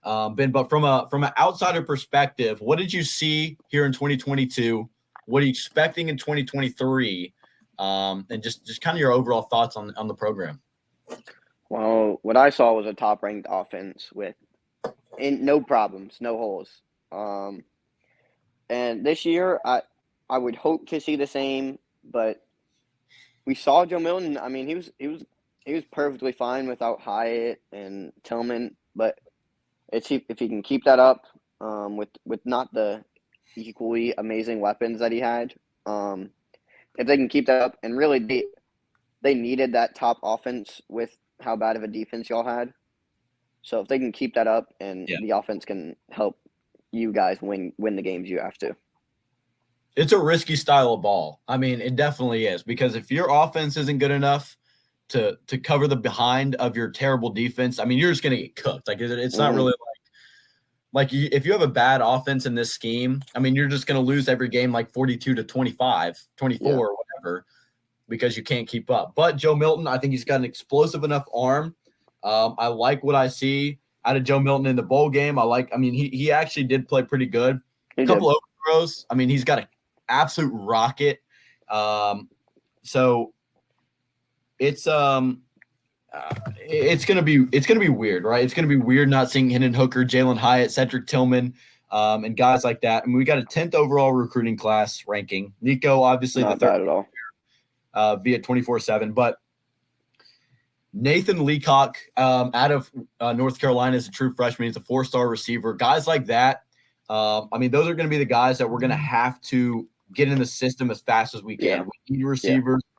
Ben, but from an outsider perspective, what did you see here in 2022? What are you expecting in 2023? And just kind of your overall thoughts on the program. Well, what I saw was a top-ranked offense with no problems, no holes. And this year, I would hope to see the same, but we saw Joe Milton. He was perfectly fine without Hyatt and Tillman, but if he can keep that up, with not the equally amazing weapons that he had, if they can keep that up, and really they needed that top offense with how bad of a defense y'all had. So if they can keep that up, and the offense can help you guys win the games you have to. It's a risky style of ball. It definitely is, because if your offense isn't good enough to cover the behind of your terrible defense, you're just going to get cooked. It's not really if you have a bad offense in this scheme, you're just going to lose every game 42-25, 24, or whatever, because you can't keep up. But Joe Milton, I think he's got an explosive enough arm. I like what I see out of Joe Milton in the bowl game. He actually did play pretty good. A couple overthrows. He's got an absolute rocket. So it's gonna be weird, right? It's gonna be weird not seeing Hendon Hooker, Jalen Hyatt, Cedric Tillman, and guys like that. We got a 10th overall recruiting class ranking. Nico, obviously, not the third at all. Via 24/7, but Nathan Leacock out of North Carolina is a true freshman. He's a 4-star receiver. Guys like that. Those are going to be the guys that we're going to have to get in the system as fast as we can. Yeah. We need receivers. Yeah.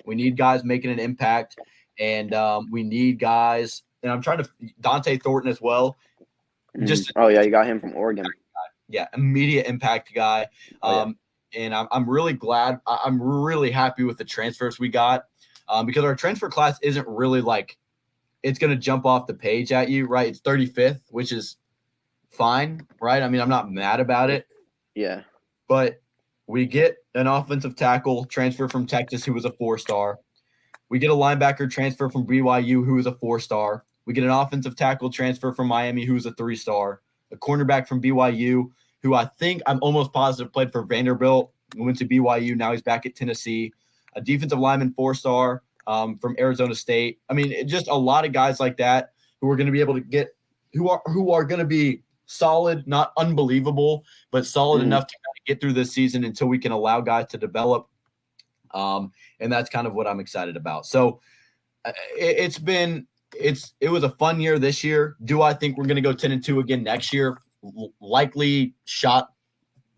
We need guys making an impact, and we need guys. And I'm trying to Dante Thornton as well. You got him from Oregon. Yeah, immediate impact guy. And I'm really glad. I'm really happy with the transfers we got, because our transfer class isn't really it's going to jump off the page at you, right? It's 35th, which is fine, right? I'm not mad about it. Yeah. But we get an offensive tackle transfer from Texas who was a 4-star. We get a linebacker transfer from BYU who was a 4-star. We get an offensive tackle transfer from Miami who was a 3-star. A cornerback from BYU who I think I'm almost positive played for Vanderbilt, went to BYU. Now he's back at Tennessee. A defensive lineman 4-star from Arizona State. Just a lot of guys like that who are going to be able to get who are going to be solid, not unbelievable, but solid enough to kind of get through this season until we can allow guys to develop. And that's kind of what I'm excited about. So it was a fun year this year. Do I think we're going to go 10-2 again next year? Likely shot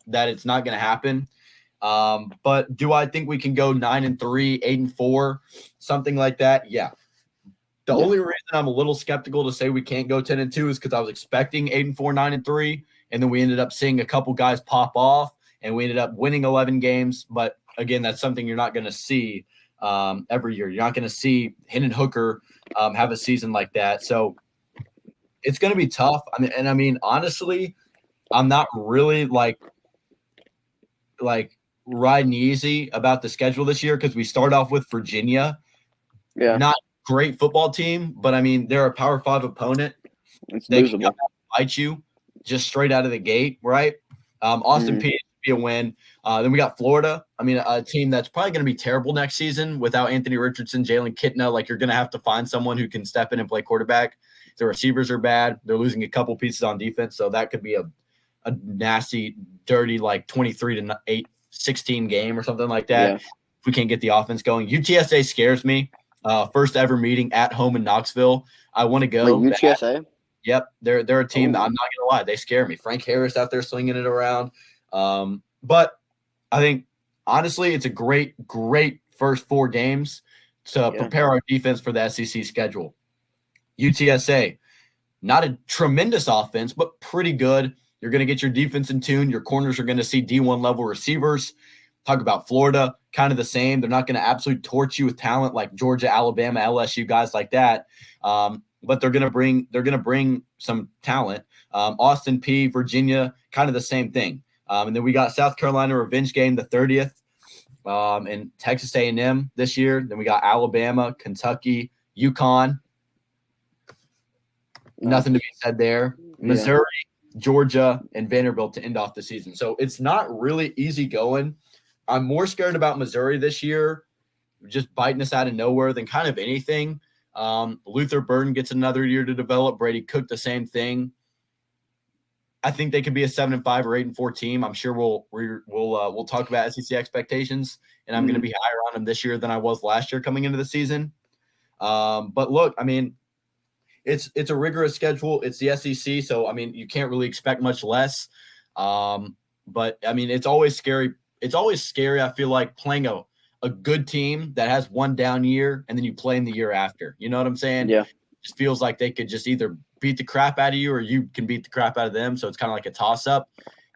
that it's not going to happen. But do I think we can go 9-3, 8-4, something like that? Yeah. The only reason I'm a little skeptical to say we can't go 10-2 is because I was expecting 8-4, 9-3, and then we ended up seeing a couple guys pop off and we ended up winning 11 games. But again, that's something you're not going to see every year. You're not going to see Hendon Hooker have a season like that. So it's going to be tough. I mean, honestly, I'm not really like riding easy about the schedule this year because we start off with Virginia. Yeah. Not great football team, but I mean, they're a Power 5 opponent. It's They losable. can fight you just straight out of the gate, right? Austin Peay should be a win. Then we got Florida. I mean, a team that's probably going to be terrible next season without Anthony Richardson, Jalen Kitna. Like, you're going to have to find someone who can step in and play quarterback. The receivers are bad. They're losing a couple pieces on defense, so that could be a nasty, dirty, like 23-8, 16 game or something like that. Yeah. If we can't get the offense going. UTSA scares me. First ever meeting at home in Knoxville. I want to go. Wait, UTSA? Yep, they're a team that I'm not gonna lie, they scare me. Frank Harris out there slinging it around. But I think honestly, it's a great first 4 games to prepare our defense for the SEC schedule. UTSA, not a tremendous offense, but pretty good. You're going to get your defense in tune. Your corners are going to see D1 level receivers. Talk about Florida, kind of the same. They're not going to absolutely torch you with talent like Georgia, Alabama, LSU, guys like that. But they're going to bring some talent. Austin Peay, Virginia, kind of the same thing. And then we got South Carolina revenge game the 30th, and Texas A&M this year. Then we got Alabama, Kentucky, UConn. Nothing to be said there. Missouri, Georgia, and Vanderbilt to end off the season. So it's not really easy going. I'm more scared about Missouri this year, just biting us out of nowhere than kind of anything. Luther Burden gets another year to develop. Brady Cook, the same thing. I think they could be a 7-5 or 8-4 team. I'm sure we'll talk about SEC expectations, and I'm going to be higher on them this year than I was last year coming into the season. But look, I mean, it's a rigorous schedule. It's the SEC, so I mean, you can't really expect much less. But I mean, it's always scary. It's always scary. I feel like playing a good team that has one down year and then you play in the year after. You know what I'm saying? Yeah. It just feels like they could just either beat the crap out of you or you can beat the crap out of them. So it's kind of like a toss-up.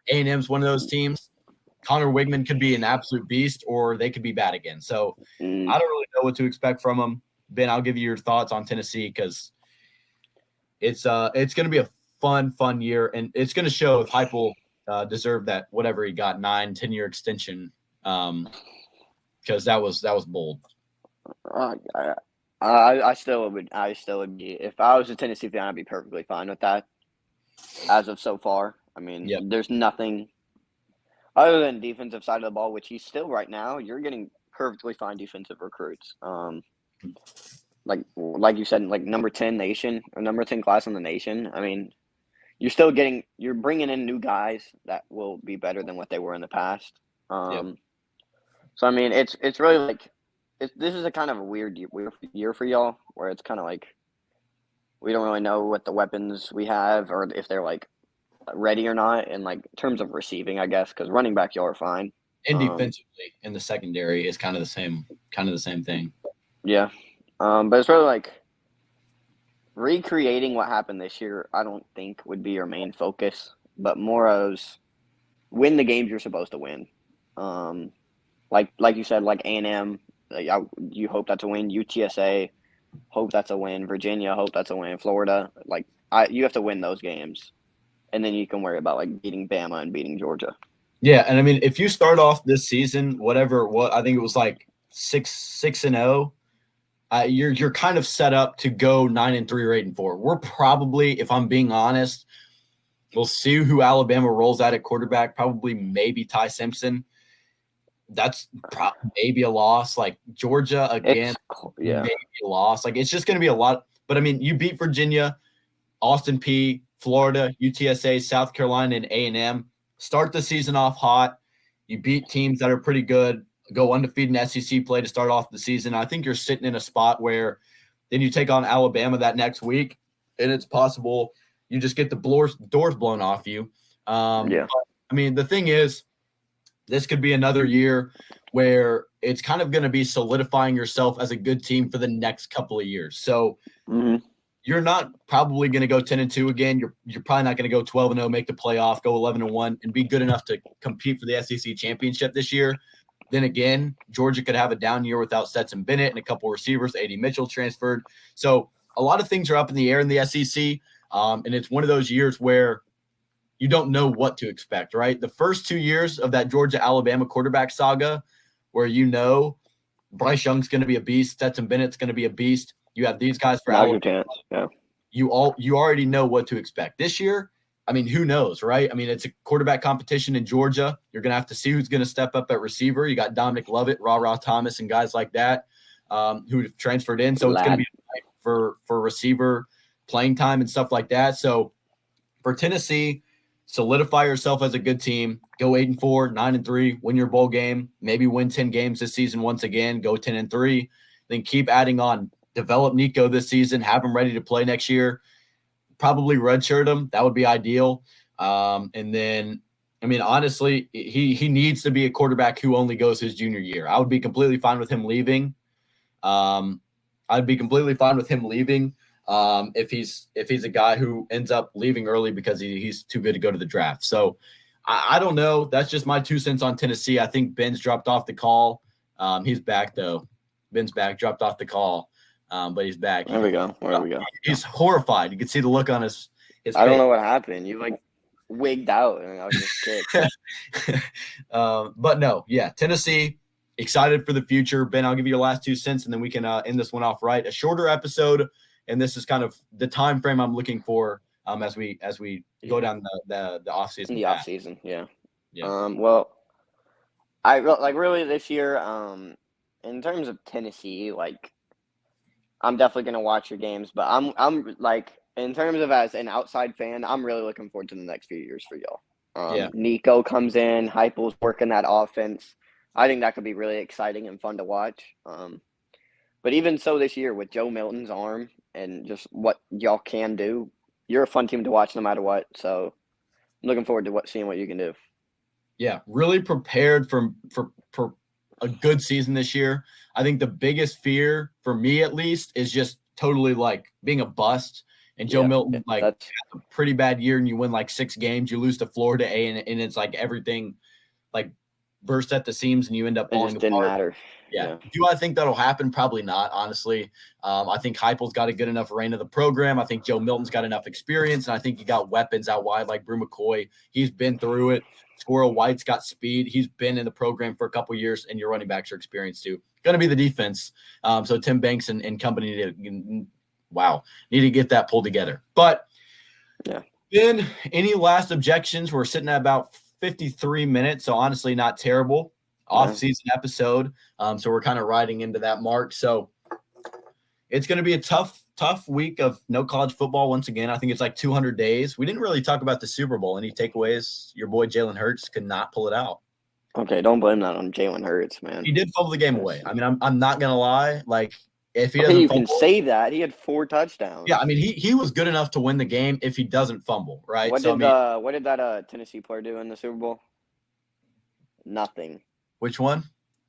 A&M's one of those teams. Connor Wigman could be an absolute beast or they could be bad again. So I don't really know what to expect from them. Ben, I'll give you your thoughts on Tennessee because it's going to be a fun year, and it's going to show if Heupel deserved that whatever he got 9-10 year extension because that was bold. I still would be, if I was a Tennessee fan, I'd be perfectly fine with that as of so far. I mean, there's nothing other than defensive side of the ball, which he's still right now. You're getting perfectly fine defensive recruits. Like you said, like number 10 nation or number 10 class in the nation. I mean, you're bringing in new guys that will be better than what they were in the past. So I mean, it's really like this is a kind of a weird year for y'all, where it's kind of like we don't really know what the weapons we have or if they're like ready or not. In like terms of receiving, I guess, because running back y'all are fine. And defensively in the secondary is kind of the same thing. Yeah. But it's really like recreating what happened this year. I don't think would be your main focus, but more of win the games you're supposed to win. Like you said, like A&M, you hope that's a win. UTSA, hope that's a win. Virginia, hope that's a win. Florida, you have to win those games, and then you can worry about like beating Bama and beating Georgia. Yeah, and I mean, if you start off this season, I think it was like 6-0. You're kind of set up to go 9-3 or 8-4. We're probably, if I'm being honest, we'll see who Alabama rolls out at quarterback. Probably maybe Ty Simpson. That's maybe a loss. Like Georgia again, maybe a loss. Like it's just going to be a lot. But I mean, you beat Virginia, Austin Peay, Florida, UTSA, South Carolina, and A&M. Start the season off hot. You beat teams that are pretty good. Go undefeated in SEC play to start off the season. I think you're sitting in a spot where then you take on Alabama that next week, and it's possible you just get the doors blown off you. But, I mean, the thing is, this could be another year where it's kind of going to be solidifying yourself as a good team for the next couple of years. So you're not probably going to go 10-2 again. You're probably not going to go 12-0, make the playoff, go 11-1, and be good enough to compete for the SEC championship this year. Then again, Georgia could have a down year without Stetson Bennett and a couple receivers. A.D. Mitchell transferred. So a lot of things are up in the air in the SEC, and it's one of those years where you don't know what to expect, right? The first 2 years of that Georgia-Alabama quarterback saga where Bryce Young's going to be a beast, Stetson Bennett's going to be a beast. You have these guys for Alabama. Chance. Yeah. You already know what to expect. This year, I mean, who knows, right? I mean, it's a quarterback competition in Georgia. You're going to have to see who's going to step up at receiver. You got Dominic Lovett, Ra Thomas, and guys like that who have transferred in. So it's going to be for receiver playing time and stuff like that. So for Tennessee, solidify yourself as a good team. Go 8-4, 9-3, win your bowl game. Maybe win 10 games this season once again. Go 10-3. Then keep adding on. Develop Nico this season. Have him ready to play next year. Probably redshirt him. That would be ideal. And then, I mean, honestly, he needs to be a quarterback who only goes his junior year. I would be completely fine with him leaving. I'd be completely fine with him leaving if he's a guy who ends up leaving early because he's too good to go to the draft. So I don't know. That's just my 2 cents on Tennessee. I think Ben's dropped off the call. He's back though. Ben's back. Dropped off the call. But he's back. There we go. He's horrified. You can see the look on his face. I don't know what happened. You wigged out, and I was just kicked. But no, yeah, Tennessee, excited for the future. Ben, I'll give you your last 2 cents, and then we can end this one off right. A shorter episode, and this is kind of the time frame I'm looking for as we go down the off season. The off season, yeah. Well, I really this year. In terms of Tennessee, I'm definitely gonna watch your games, but I'm in terms of as an outside fan, I'm really looking forward to the next few years for y'all. Nico comes in, Heupel's working that offense. I think that could be really exciting and fun to watch. But even so, this year with Joe Milton's arm and just what y'all can do, you're a fun team to watch no matter what. So I'm looking forward to seeing what you can do. Yeah, really prepared for a good season this year. I think the biggest fear for me, at least, is just totally being a bust. And Joe Milton has a pretty bad year, and you win 6 games. You lose to Florida and it's everything burst at the seams, and you end up falling apart. Didn't matter. Yeah. Do I think that'll happen? Probably not, honestly. I think Heupel's got a good enough reign of the program. I think Joe Milton's got enough experience, and I think you got weapons out wide like Brew McCoy. He's been through it. Squirrel White's got speed. He's been in the program for a couple of years, and your running backs are experienced too. Going to be the defense. So Tim Banks and company need to get that pulled together. But Ben, any last objections? We're sitting at about 53 minutes, so honestly not terrible. Off-season episode. So we're kind of riding into that mark. So it's going to be a tough week of no college football once again. I think it's 200 days. We didn't really talk about the Super Bowl. Any takeaways? Your boy Jalen Hurts could not pull it out. Okay, don't blame that on Jalen Hurts, man. He did fumble the game away. I mean, I'm not going to lie. If he doesn't you fumble, can say that. He had 4 touchdowns. Yeah, I mean, he was good enough to win the game if he doesn't fumble, right? What did that Tennessee player do in the Super Bowl? Nothing. Which one?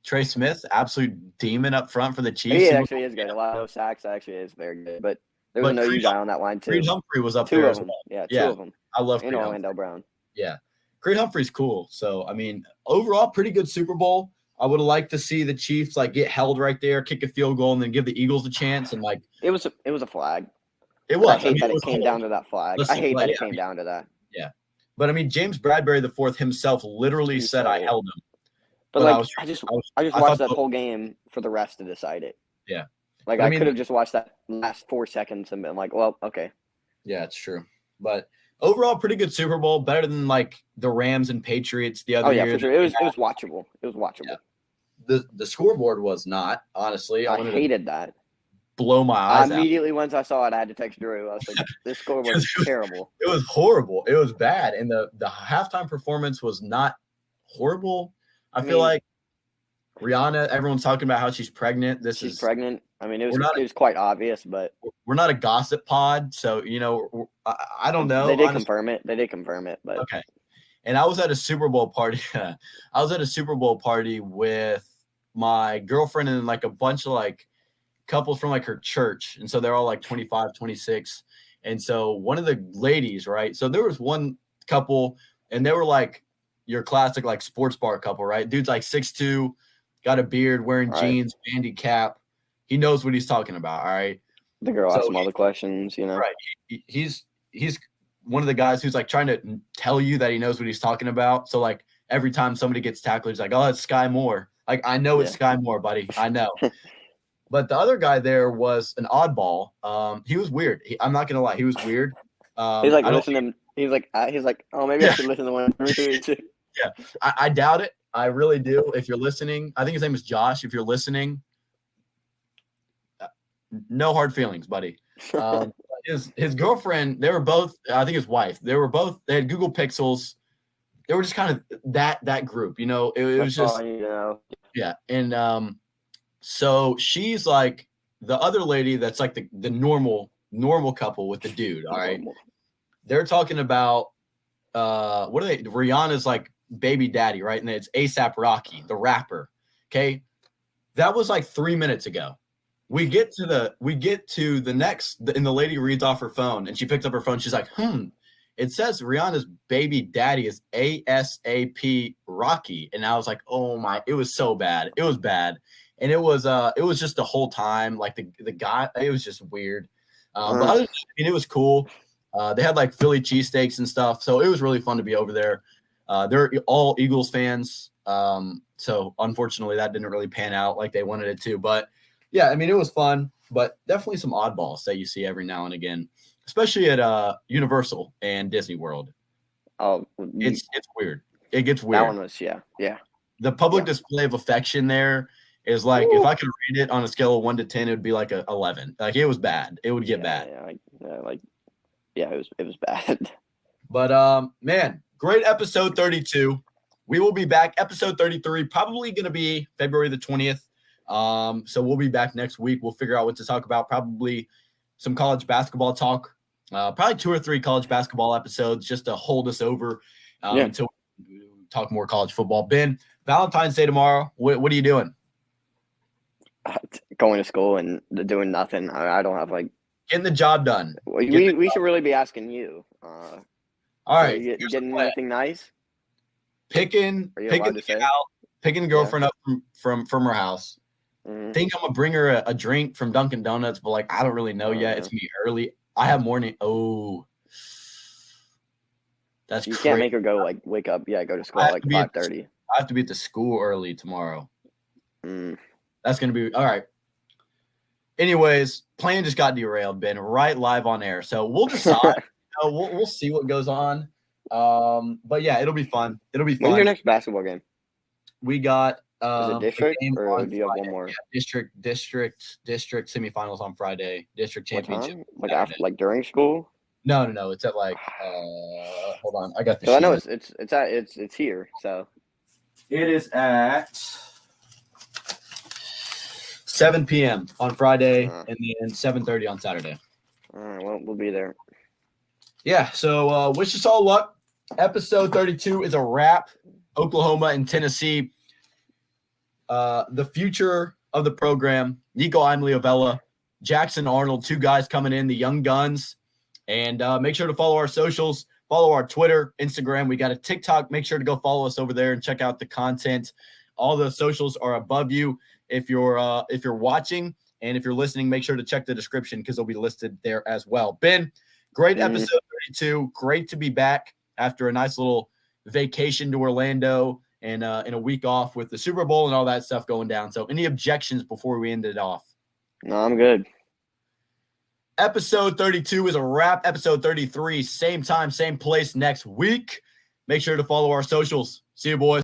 Trey Smith, absolute demon up front for the Chiefs. He actually is good. A lot of sacks actually is very good. But there was no you guy on that line, too. Creed Humphrey was up 2 there of as them. well. Yeah, 2 of them. I love Creed Orlando Humphrey. Brown. Yeah. Creed Humphrey's cool. So, I mean, overall, pretty good Super Bowl. I would have liked to see the Chiefs get held right there, kick a field goal, and then give the Eagles a chance. And it was a flag. It was. I hate that it came down to that flag. I hate that it came down to that. Yeah, but I mean, James Bradbury IV himself literally said, "I held him." But I just watched that whole game for the refs to decide it. Yeah, I could have just watched that last 4 seconds and been well, okay. Yeah, it's true. But overall, pretty good Super Bowl. Better than the Rams and Patriots the other year. Oh yeah, for sure. It was watchable. It was watchable. Yeah. The scoreboard was not, honestly. I hated that. Blow my eyes out. Immediately once I saw it, I had to text Drew. I was like, this scoreboard was terrible. It was horrible. It was bad. And the halftime performance was not horrible. I feel like Rihanna, everyone's talking about how she's pregnant. She's pregnant. I mean, it was quite obvious, but we're not a gossip pod, so I don't know. They did confirm it. But okay. And I was at a Super Bowl party. I was at a Super Bowl party with my girlfriend and a bunch of couples from like her church. And so they're all like 25, 26. And so one of the ladies, right? So there was one couple and they were like your classic like sports bar couple, right? Dude's like 6'2", got a beard, wearing jeans, bandy cap. He knows what he's talking about, all right? The girl asked him all the questions, you know? Right. He's one of the guys who's like trying to tell you that he knows what he's talking about. So like every time somebody gets tackled, he's like, oh, it's Sky Moore. Like, I know it's Sky Moore, buddy. I know. But the other guy there was an oddball. He was weird. I'm not gonna lie, he was weird. He's like listening. He's like, oh, maybe I should listen to one. Yeah, I doubt it. I really do. If you're listening, I think his name is Josh. If you're listening, no hard feelings, buddy. His girlfriend, they were both, I think his wife, they had Google Pixels. They were just kind of that group, you know. It was just, yeah. And so she's like the other lady that's like the normal couple with the dude. All right. They're talking about what are they? Rihanna's like baby daddy, right? And it's A$AP Rocky, the rapper. Okay. That was like 3 minutes ago. We get to the next, and the lady reads off her phone and she picks up her phone. She's like, it says Rihanna's baby daddy is A$AP Rocky. And I was like, oh my, it was so bad. It was bad. And it was just the whole time, like the guy, it was just weird. But other than that, I mean, it was cool. They had like Philly cheesesteaks and stuff. So it was really fun to be over there. They're all Eagles fans. So unfortunately that didn't really pan out like they wanted it to, but yeah, I mean, it was fun, but definitely some oddballs that you see every now and again, especially at Universal and Disney World. Oh, it's weird. It gets weird. That one was, yeah. The public display of affection there is like, if I could rate it on a scale of 1 to 10, it would be like a 11. Like, it was bad. It would get bad. It was bad. But man, great episode 32. We will be back. Episode 33 probably going to be February the 20th. So we'll be back next week. We'll figure out what to talk about. Probably some college basketball talk. Probably 2 or 3 college basketball episodes just to hold us over until we talk more college football. Ben, Valentine's Day tomorrow. What are you doing? Going to school and doing nothing. I don't have like getting the job done. We should really be asking you. All right, you getting anything nice? Picking a girlfriend up from her house. Mm-hmm. Think I'm gonna bring her a drink from Dunkin' Donuts, but like I don't really know yet. It's gonna be early. I have morning. Oh, that's you crazy. Can't make her go like wake up. Yeah, go to school at like 5:30. I have to be at the school early tomorrow. That's gonna be all right. Anyways, plan just got derailed, Ben. Right live on air, so we'll decide. We'll see what goes on. But yeah, it'll be fun. When's your next basketball game? We got is it district or do you have one more? Yeah, district semifinals on Friday. District championship. Like during school? No. It's at like hold on, I got the. So I know it's here. So it is at 7 p.m. on Friday and then 7:30 on Saturday. All right, well, we'll be there. Yeah, so wish us all luck. Episode 32 is a wrap. Oklahoma and Tennessee. The future of the program, Nico Imaliavella, Jackson Arnold, 2 guys coming in, the young guns. And make sure to follow our socials, follow our Twitter, Instagram. We got a TikTok. Make sure to go follow us over there and check out the content. All the socials are above you if you're watching. And if you're listening, make sure to check the description because they'll be listed there as well. Ben, great episode 32. Great to be back after a nice little vacation to Orlando and in a week off with the Super Bowl and all that stuff going down. So any objections before we end it off? No, I'm good. Episode 32 is a wrap. Episode 33, same time, same place next week. Make sure to follow our socials. See you, boys.